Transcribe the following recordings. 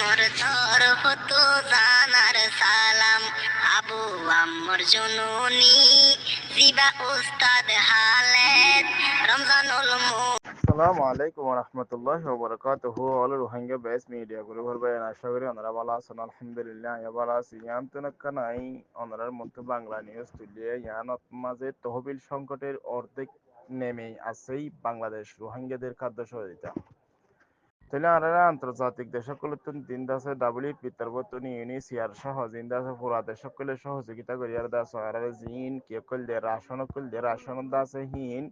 মোর তরফ তো জানার সালাম, আবু আম্মর জুনুনি জিবা উস্তাদ হালেদ রমজানুল আসসালামু আলাইকুম রহমতুল্লাহ ওবরাকাতুহু অল রোহিঙ্গা বেস মিডিয়া গুলো ঘর বাইন আশা করি ওনারা ভালো আছেন আলহামদুলিল্লাহ ভালো আছি ইয়ান তুনক্কা নাই ওনারার মধ্যে বাংলা নিউজ তুলিয়ে ইয়ান মাঝে তহবিল সংকটের অর্ধেক নেমেই আছেই বাংলাদেশ রোহিঙ্গাদের খাদ্য সহযোগিতা তাহলে আনারা আন্তর্জাতিক দেশগুলোতে দিন দাসে ডাব্লিউপি তরবতন ইউনিসিয়ার সহ দিন দাসে পুরা দেশগুলো সহযোগিতা করিয়ার দাস আর জিন কে কল দে রাশন দাসে হিন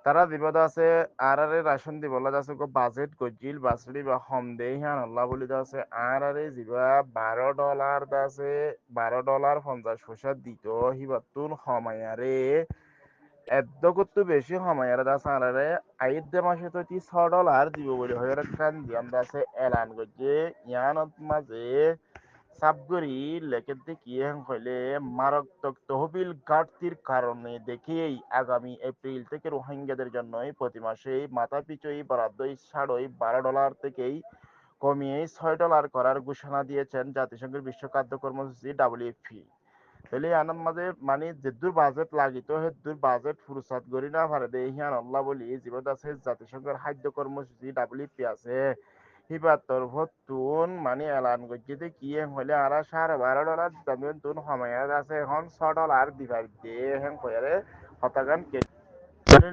তারা বিপদ আছে আরে রাশন দিবলা আছে গো বাজেট গজিল বাসড়ি বা হম দে হান আল্লাহ বলি আছে আরে জিবা $12 দাসে $12 50 পয়সা দিত হিবাতুন হমায়ারে এদ্দ করতে বেশি হমায়ারে দাস আরে আইদ্দে মাসে তো $6 দিব বলে হয়ে রাখান দিয়াম দাসে এলান গজে ইয়ানত মাঝে সাবগরি লেখের দেখিয়ে হইলে মারাত্মক তহবিল ঘাটতির কারণে দেখেই আগামী এপ্রিল থেকে রোহিঙ্গাদের জন্য প্রতি মাসে মাথা পিছুই বরাদ্দ $12 থেকেই কমিয়ে $6 করার ঘোষণা দিয়েছেন জাতিসংঘের বিশ্ব খাদ্য কর্মসূচি ডাব্লিউএফপি। তাহলে আনার মাঝে মানে যেদূর বাজেট লাগিত সেদূর বাজেট ফুরসাত করি না পারে দে হিয়ান আল্লাহ বলি জীবত আছে জাতিসংঘের খাদ্য কর্মসূচি ডাব্লিউএফপি আছে হিবার তরফতুন মানে এলান করছে কি হলে আর $12.5 দামের তুন হমায়াত আছে এখন $6 দিবার দে হেন কয়ারে হতাগান কে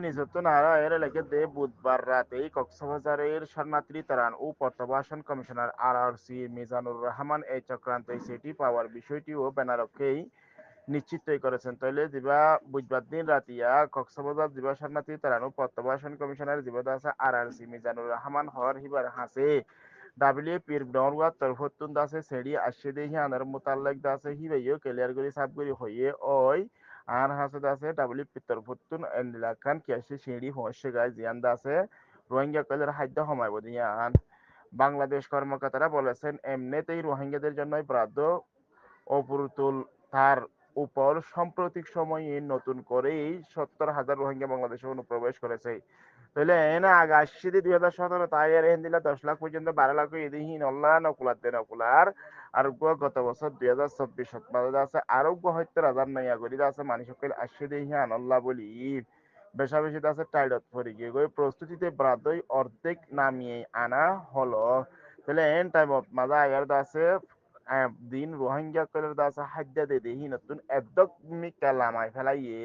নিজত্ব নারা এর লেগে দে বুধবার রাতেই কক্সবাজারের শরণার্থী ত্রাণ ও প্রত্যাবাসন কমিশনার আরআরসি মিজানুর রহমান এই চক্রান্ত সেটি পাওয়ার বিষয়টিও ব্যানারকেই নিশ্চিত করেছেন তৈলে দিবা বুধবার দিন রাতিয়া কক্সবাজার দিবা শরণার্থী ত্রাণ ও প্রত্যাবাসন কমিশনার জীবদ আছে আরআরসি মিজানুর রহমান হর হিবার হাসে ডাব্লিউপির ডরওয়া তরফতুন দাসে সেডি আসছে দেখি আনার মোতাল্লাক দাসে হিবাইও ক্লিয়ার করে সাবগরি হইয়ে ওই আর হাসে দাসে ডাব্লিউপি তরফতুন এন্ডিলাকান কিয়াসে সেডি হচ্ছে গায় জিয়ান দাসে রোহিঙ্গা কলের খাদ্য সময় বদিয়ান বাংলাদেশ কর্মকর্তারা বলেছেন এমনিতেই রোহিঙ্গাদের জন্যই বরাদ্দ অপুরুতুল তার উপর সাম্প্রতিক সময়ে নতুন করেই 70,000 রোহিঙ্গা বাংলাদেশে অনুপ্রবেশ করেছে তাহলে এনে আগে আসছে 2017 তাই আর হিন্দিলা 10 লাখ পর্যন্ত 12 লাখ এদিহীন অল্লা নকুলার দে নকুলার আর গত বছর 2024 মাঝে আছে আরোগ্য 70,000 নাইয়া করি আছে মানুষ সকল আসছে দেহিয়ান আল্লাহ বলি বেশা বেশি আছে টাইডত পরে গিয়ে গই প্রস্তুতিতে ব্রাদই অর্ধেক নামিয়ে আনা হলো তাহলে এন টাইম মাঝে আয়ার আছে দিন রোহিঙ্গা কলের দাসা হাজ্জা দে দেহি নতুন একদম মিকা লামাই ফেলাইয়ে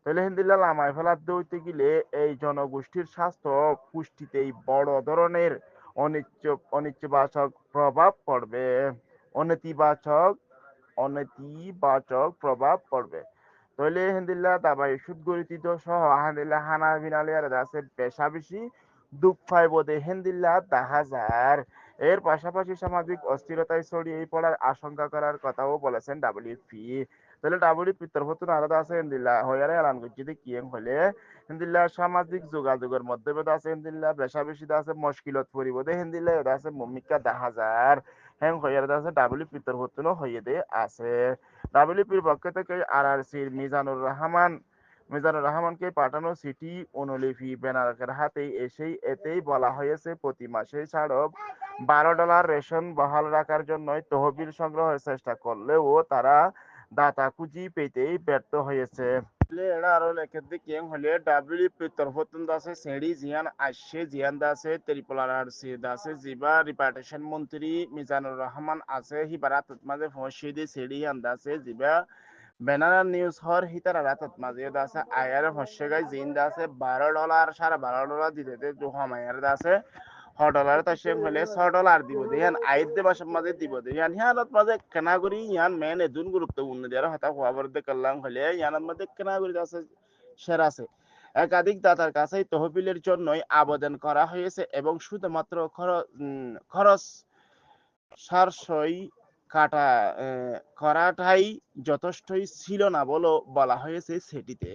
তাহলে হিন্দিল্লা লামাই ফেলার দইতে গেলে এই জনগোষ্ঠীর স্বাস্থ্য পুষ্টিতেই বড় ধরনের অনিচ্ছবাচক প্রভাব পড়বে অনেতিবাচক অনেতিবাচক প্রভাব পড়বে তাহলে হিন্দিল্লা দাবাই সুদ গরিতিত সহ হান্দিল্লা হানা বিনালে আর আছে পেশা বেশি দুঃখ পাই বোধে হিন্দিল্লা 10,000 এর পাশাপাশি সামাজিক অস্থিরতায় ছড়িয়ে পড়ার আশঙ্কা করার কথাও বলেছেন ডাব্লিউপি তাহলে ডাব্লিউপি তরফতুন আলাদা আছে হিন্দিল্লা হয়ারে এলান করছি কি হলে হিন্দিল্লা সামাজিক যোগাযোগের মধ্যে আছে হিন্দিল্লা বেশা বেশি আছে মুশকিলত পরিব দে হিন্দিল্লা এটা আছে মমিকা 10,000 হ্যাং হইয়ার আছে ডাব্লিউপি তরফতুন হইয়ে দে আছে ডাব্লিউপির পক্ষ থেকে আরআরসির মিজানুর রহমানকে পাঠানো চিঠি অনুলিপি ব্যানারকের হাতে এতেই বলা হয়েছে প্রতি মাসে ছাড়ো $12 রেশন বহাল রাখার জন্য তহবিল সংগ্রহের চেষ্টা করলেও তারা দাতা খুঁজি পেতেই ব্যর্থ হয়েছে এরা আরো লেখের দিকে হলে ডাব্লিউপি তরফতুন দাসে সেডি জিয়ান আসছে জিয়ান দাসে ত্রিপুলার আরসি দাসে জিবা রিপার্টেশন মন্ত্রী মিজানুর রহমান আছে হিবারাত মাঝে ফসিদি সেডি আন্দাসে জিবা বেনানা নিউজ হর হিতারা রাতত মাঝে দাসে আয়ার হচ্ছে গাই জিন দাসে $12 $12.5 দিতে দে দু হমায়ার দাসে $6 তাসে হলে $6 দিব দেয়ান আইদ্দে বাসব মাঝে দিব দেয়ান হিয়ানত মাঝে কেনা করি ইয়ান মেন এদুন গুরুত্বপূর্ণ দেয়ার হতা খবর দে করলাম হলে ইয়ানত মাঝে কেনা করি দাসে সেরা আছে একাধিক দাতার কাছেই তহবিলের জন্যই আবেদন করা হয়েছে এবং শুধুমাত্র খরচ সারসই কাটা করাটাই যথেষ্টই ছিল না বলে বলা হয়েছে সেটিতে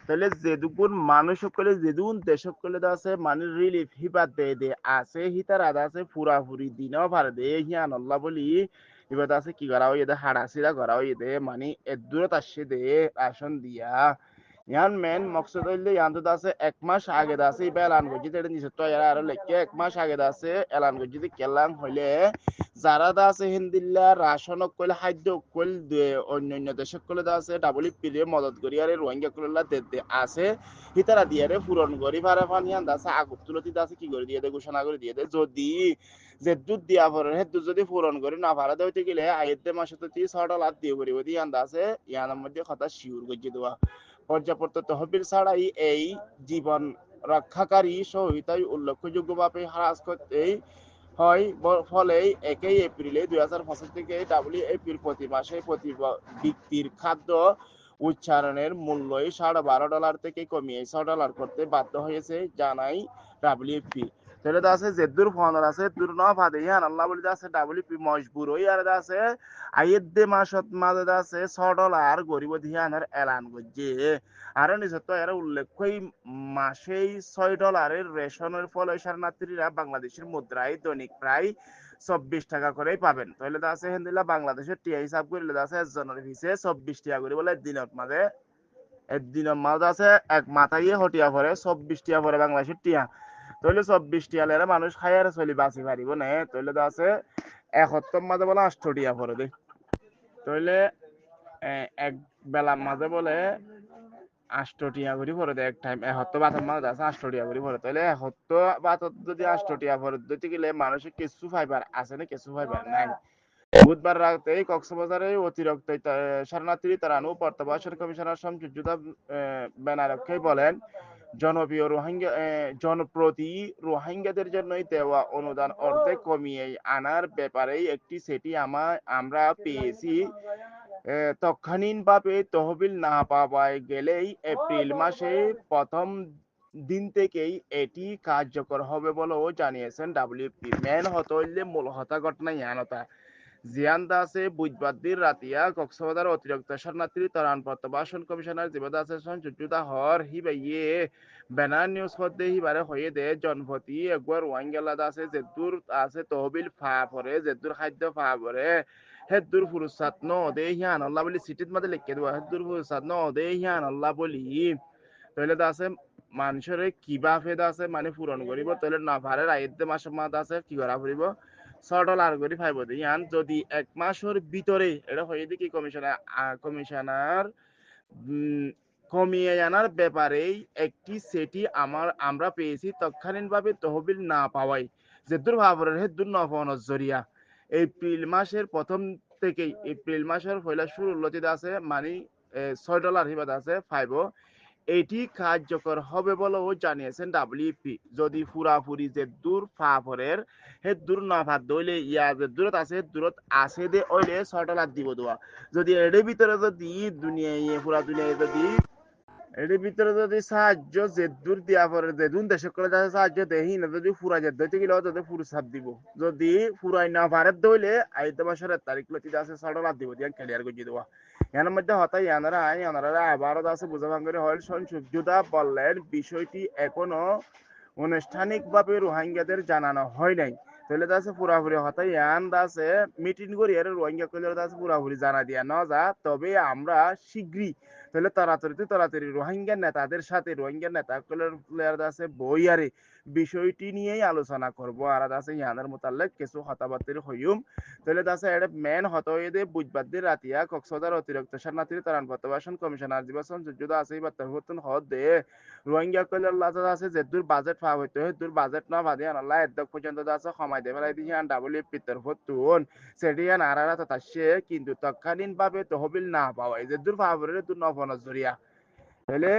তাহলে যেদুকুন মানুষ সকলে যেদুন দেশ সকলে আছে মানে রিলিফ হিবাদ দে দে আছে হিতার আদা আছে পুরাপুরি দিনও ভার দে হিয়ান আল্লাহ বলি এবার আছে কি করা হয়ে দে হাড়াসিরা করা হয়ে দে মানে এদূরত আসছে দে আসন দিয়া ইয়ান মেন মকসদ হইলে ইয়ান তো আছে 1 মাস আগে আছে ইবা এলান করছি এটা নিচে তো আর লেখকে 1 মাস আগে আছে এলান করছি কেলাম হইলে যারা আছে হিন্দিল্লা রাশন কইলে খাদ্য কইল অন্যান্য দেশে কইলে আছে ডাবলইপি রে মদত করি আর রোহিঙ্গা কইলা দে আছে হিতারা দিয়ে রে পূরণ করি পারে পানি আন্দা আছে আগুত তুলতি আছে কি করে দিয়ে দে ঘোষণা করে দিয়ে দে যদি যে দুধ দিয়া পরে হে দুধ যদি পূরণ করি না পারে হইতে গেলে আইতে মাসে তো 6 লাখ দিয়ে করিব দিয়ে আন্দা আছে ইয়ানের মধ্যে কথা শিওর গজি দেওয়া পর্যাপ্ত তহবিল ছাড়াই এই জীবন রক্ষাকারী সহায়তায় উল্লেখযোগ্যভাবে হ্রাস করতেই হয় ফলে 1 এপ্রিলে 2025 থেকে ডাব্লিউএফপি প্রতি মাসে প্রতি ব্যক্তির খাদ্য উচ্চারণের মূল্য $12.5 থেকে কমিয়ে $6 করতে বাধ্য হয়েছে জানাই ডাব্লিউএফপি তাহলে আছে যে দূর ফোন আছে দূর ন ফাদে ইয়ান আল্লাহ বলি আছে ডাব্লিউপি মজবুর হই আর আছে আইয়েদে মাসত মাঝে আছে $6 গরিব ধিয়ানের এলান করছে আর নিশ্চয় তো এর উল্লেখ্যই মাসেই $6 রেশনের ফলে শরণার্থীরা বাংলাদেশের মুদ্রায় দৈনিক প্রায় 24 টাকা করেই পাবেন তাহলে আছে হেন্দিলা বাংলাদেশের টিয়া হিসাব করলে আছে একজনের পিছে 24 টাকা করে বলে দিনত মাঝে একদিনের মাঝে আছে এক মাথায় হটিয়া পড়ে 24 টাকা পরে বাংলাদেশের টিয়া তাহলে 24 টিয়া লেরে মানুষ খাই আর চলি বাঁচি পারিব না তাহলে তো আছে 71 মাঝে বলে 8 টিয়া পরে দে তাহলে এক বেলার মাঝে বলে 8 টিয়া করে পরে দে এক টাইম 71 বাতের মাঝে আছে 8 টিয়া করে পরে তাহলে 71 বাতত যদি 8 টিয়া পরে দিতে গেলে মানুষের কিছু ফাইবার আছে না কিছু ফাইবার নাই বুধবার রাতে কক্সবাজারে অতিরিক্ত শরণার্থী তাড়ানো প্রত্যাবাসন কমিশনার শামসুজ্জোধা ব্যানারকে বলেন জনপ্রতি রোহিঙ্গাদের জন্যই দেওয়া অনুদান অর্ধেক কমিয়ে আনার ব্যাপারে একটি সেটি আমরা পেয়েছি তৎক্ষণাৎভাবে তহবিল না পাওয়া গেলেই এপ্রিল মাসে প্রথম দিন থেকেই এটি কার্যকর হবে বলেও জানিয়েছেন ডাব্লিউপি মেন হত হইলে মূল হতা ঘটনা ইয়ানতা জিয়ান দাসে বুধবার দিন রাতিয়া কক্সবাজার অতিরিক্ত শরণার্থী ত্রাণ প্রত্যাবাসন কমিশনার জীবন দাসের সঞ্চুতা হর হিবাইয়ে বেনার নিউজ পদে হিবারে হয়ে দে জনপতি একবার ওয়াঙ্গেলা দাসে যেদুর আছে তহবিল ফা পরে যেদুর খাদ্য ফা পরে হেদুর ফুরুসাত ন দে হিয়ান আল্লাহ বলি সিটিত মাঝে লিখে দেওয়া হেদুর ফুরুসাত ন দে হিয়ান আল্লাহ বলি তাহলে আছে মানুষের কিবা ফেদ আছে মানে পূরণ করিব তাহলে না পারে রাইতে মাসের মাঝে আছে কি করা ফুরিব $6 করে পাইব ইয়ান যদি 1 মাসের ভিতরে এটা হয়ে দেখি কমিশনার কমিয়ে আনার ব্যাপারে একটি সেটি আমরা পেয়েছি তৎক্ষণাৎভাবে তহবিল না পাওয়াই যে দুর্ভাবনের হেদুর নফনের জরিয়া এপ্রিল মাসের প্রথম থেকেই এপ্রিল মাসের পয়লা শুরু লতিত আছে মানে $6 হিবাদ আছে পাইব এটি কার্যকর হবে বলেও জানিয়েছেন ডাব্লিউপি যদি পুরাপুরি যে দূর ফাফরের হে দূর না ভাত দইলে ইয়া যে দূরত আছে দূরত আছে দে ওইলে $6 দিব দেওয়া যদি এর ভিতরে যদি পুরা দুনিয়ায় যদি এর ভিতরে যদি সাহায্য যে দূর দিয়া পরে যে দুন দেশে করে যাচ্ছে সাহায্য দেহি না যদি ফুরা যেতে হইতে গেলে যদি ফুরসাদ দিব যদি ফুরাই না পারে দইলে আইতে মাসের তারিখ লতি আছে $6 দিব দিয়া ক্লিয়ার করে দেওয়া এর মধ্যে হতাই এনারা আবারও আছে বুঝা ভাঙ্গরে হল সংসুযোদ্ধা বললেন বিষয়টি এখনো আনুষ্ঠানিকভাবে রোহিঙ্গাদের জানানো হয় নাই তাহলে আছে পুরাপুরি হতাই আছে মিটিং করি আর রোহিঙ্গা কইলে আছে পুরাপুরি জানা দিয়া ন যা তবে আমরা শীঘ্রই তাহলে তাড়াতাড়ি রোহিঙ্গা নেতাদের সাথে রোহিঙ্গা নেতা কইলে আছে বইয়ারে বিষয়টি নিয়েই আলোচনা করব আর আছে ইয়ানের মোতালেক কিছু হতাবার্তির হইম তাহলে আছে এটা মেন হত হয়ে দে বুধবার দিন রাতিয়া কক্সবাজার অতিরিক্ত শরণার্থী ত্রাণ প্রত্যাবাসন কমিশনার জীবন যুদ্ধ আছে এই বার্তা হত দে রোহিঙ্গা কইলে আছে যে দূর বাজেট পাওয়া হইতো দূর বাজেট না বাদে আল্লাহ এদ পর্যন্ত আছে সময় দেবে লাই দিয়ে ডাব্লিউপি এর হতুন সেটিয়ান আরারা তো তাসে কিন্তু তৎকালীনভাবে তহবিল না পাওয়া যে দূর পাওয়ারে দূর নফনজ জরিয়া তাহলে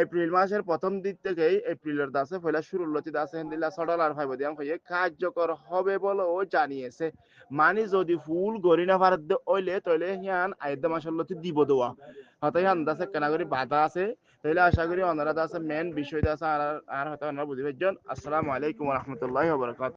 এপ্রিল মাসের প্রথম দিক থেকেই এপ্রিলের দাসে পয়লা শুরুর লতি দাসে হিন্দিলা $6 ফাইব দিয়াম হয়ে কার্যকর হবে বলেও জানিয়েছে মানে যদি ফুল গরি না পারে ওইলে তাহলে হিয়ান আইদা মাসের লতি দিব দেওয়া হয়তো হিয়ান দাসে কেনা করি বাধা আছে তাহলে আশা করি ওনারা দাসে মেন বিষয়টা আছে আর হয়তো ওনারা বুঝি পাইছেন আসসালামু আলাইকুম ওয়া রাহমাতুল্লাহি ওয়া বারাকাতুহু